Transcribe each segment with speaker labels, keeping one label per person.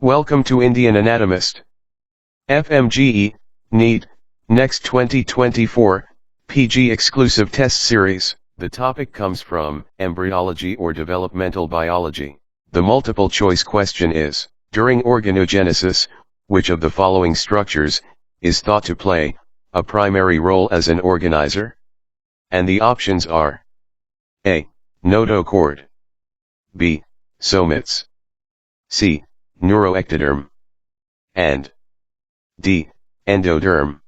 Speaker 1: Welcome to Indian Anatomist. FMGE, NEET, Next 2024, PG exclusive test series. The topic comes from embryology or developmental biology. The multiple choice question is, during organogenesis, which of the following structures is thought to play a primary role as an organizer? And the options are A. Notochord, B. Somates, C. Neuroectoderm, and D. Endoderm.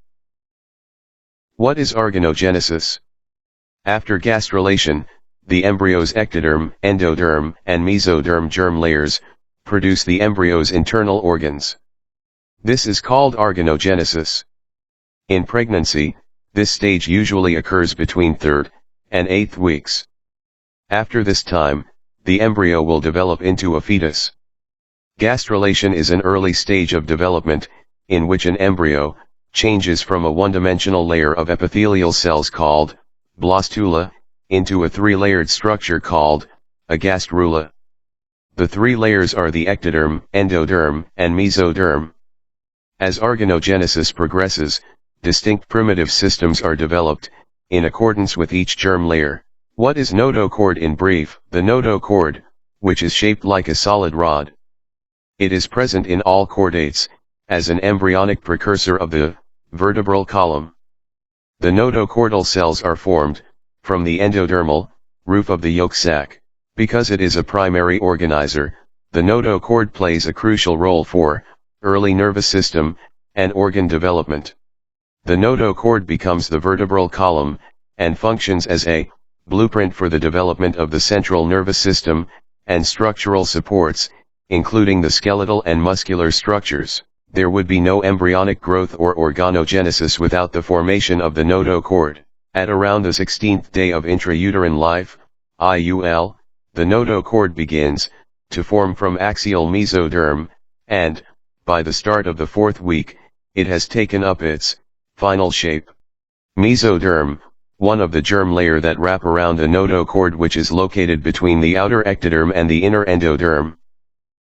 Speaker 1: What is organogenesis? After gastrulation, the embryo's ectoderm, endoderm, and mesoderm germ layers produce the embryo's internal organs. This is called organogenesis. In pregnancy, this stage usually occurs between 3rd and 8th weeks. After this time, the embryo will develop into a fetus. Gastrulation is an early stage of development, in which an embryo changes from a one-dimensional layer of epithelial cells called blastula, into a three-layered structure called a gastrula. The three layers are the ectoderm, endoderm, and mesoderm. As organogenesis progresses, distinct primitive systems are developed, in accordance with each germ layer. What is notochord in brief? The notochord, which is shaped like a solid rod. It is present in all chordates, as an embryonic precursor of the vertebral column. The notochordal cells are formed from the endodermal roof of the yolk sac. Because it is a primary organizer, the notochord plays a crucial role for early nervous system and organ development. The notochord becomes the vertebral column and functions as a blueprint for the development of the central nervous system and structural supports, including the skeletal and muscular structures. There would be no embryonic growth or organogenesis without the formation of the notochord. At around the 16th day of intrauterine life, IUL, the notochord begins to form from axial mesoderm, and, by the start of the 4th week, it has taken up its final shape. Mesoderm, one of the germ layer that wrap around the notochord, which is located between the outer ectoderm and the inner endoderm.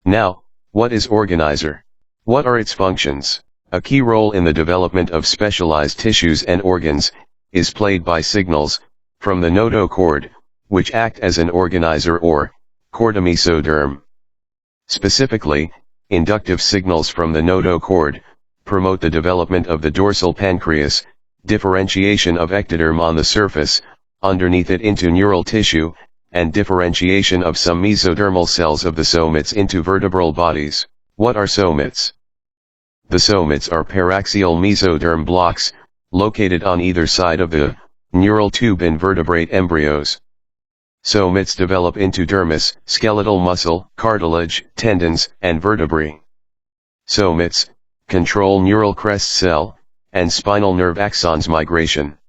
Speaker 1: Now, what is organizer? What are its functions? A key role in the development of specialized tissues and organs is played by signals from the notochord, which act as an organizer or chordomesoderm. Specifically, inductive signals from the notochord promote the development of the dorsal pancreas, differentiation of ectoderm on the surface, underneath it into neural tissue, and differentiation of some mesodermal cells of the somates into vertebral bodies. What are somates? The somates are paraxial mesoderm blocks, located on either side of the neural tube in vertebrate embryos. Somates develop into dermis, skeletal muscle, cartilage, tendons, and vertebrae. Somates control neural crest cell and spinal nerve axons migration.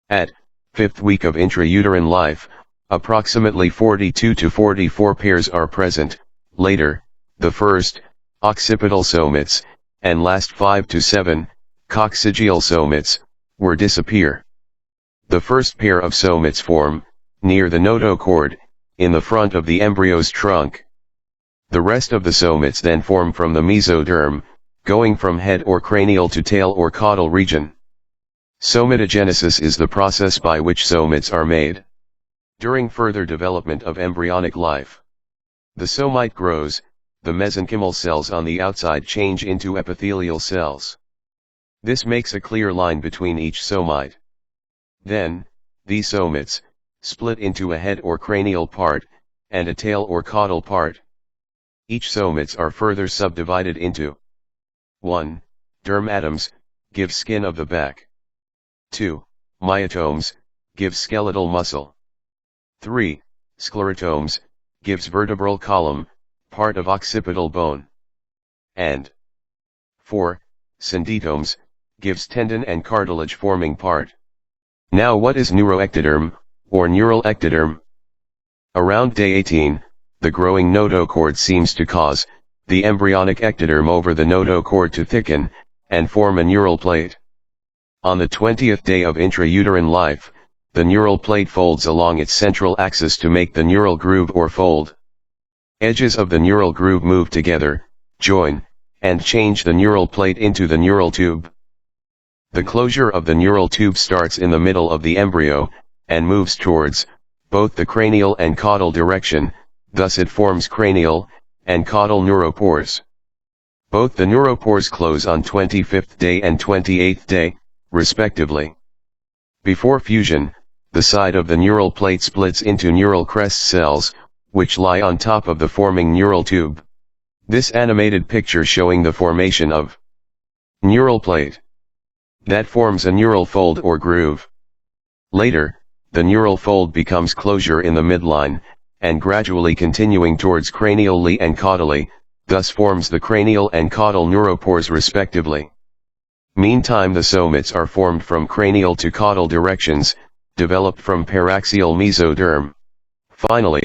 Speaker 1: At 5th week of intrauterine life, approximately 42 to 44 pairs are present. Later, the first, occipital somates, and last 5 to 7, coccygeal somates, will disappear. The first pair of somates form, near the notochord, in the front of the embryo's trunk. The rest of the somates then form from the mesoderm, going from head or cranial to tail or caudal region. Somatogenesis is the process by which somates are made. During further development of embryonic life, the somite grows, the mesenchymal cells on the outside change into epithelial cells. This makes a clear line between each somite. Then, these somates split into a head or cranial part, and a tail or caudal part. Each somates are further subdivided into 1. Dermatomes, give skin of the back. 2. Myotomes, give skeletal muscle. 3. Sclerotomes, gives vertebral column, part of occipital bone. And 4. Syndytomes, gives tendon and cartilage forming part. Now what is neuroectoderm, or neural ectoderm? Around day 18, the growing notochord seems to cause the embryonic ectoderm over the notochord to thicken, and form a neural plate. On the 20th day of intrauterine life, the neural plate folds along its central axis to make the neural groove or fold. Edges of the neural groove move together, join, and change the neural plate into the neural tube. The closure of the neural tube starts in the middle of the embryo, and moves towards both the cranial and caudal direction, thus it forms cranial and caudal neuropores. Both the neuropores close on 25th day and 28th day, respectively. Before fusion, the side of the neural plate splits into neural crest cells, which lie on top of the forming neural tube. This animated picture showing the formation of neural plate that forms a neural fold or groove. Later, the neural fold becomes closure in the midline, and gradually continuing towards cranially and caudally, thus forms the cranial and caudal neuropores respectively. Meantime the somates are formed from cranial to caudal directions, developed from paraxial mesoderm. Finally,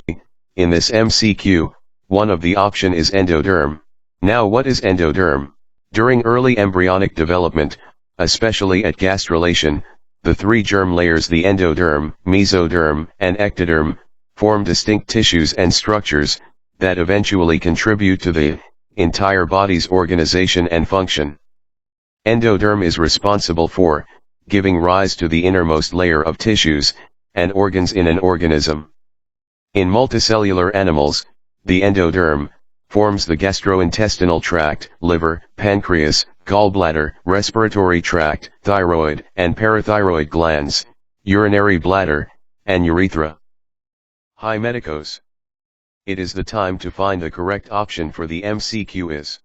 Speaker 1: in this MCQ, one of the option is endoderm. Now what is endoderm? During early embryonic development, especially at gastrulation, the three germ layers, the endoderm, mesoderm, and ectoderm, form distinct tissues and structures that eventually contribute to the entire body's organization and function. Endoderm is responsible for giving rise to the innermost layer of tissues and organs in an organism. In multicellular animals, the endoderm forms the gastrointestinal tract, liver, pancreas, gallbladder, respiratory tract, thyroid and parathyroid glands, urinary bladder, and urethra. Hi medicos. It is the time to find the correct option for the MCQ is: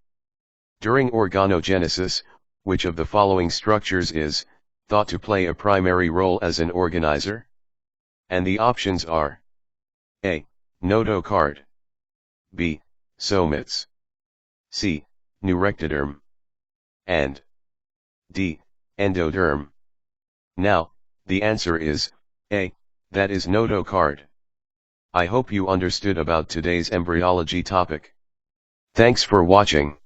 Speaker 1: during organogenesis, which of the following structures is thought to play a primary role as an organizer? And the options are: A. Notochord, B. Somates, C. Neurectoderm, and D. Endoderm. Now, the answer is A, that is notochord. I hope you understood about today's embryology topic. Thanks for watching.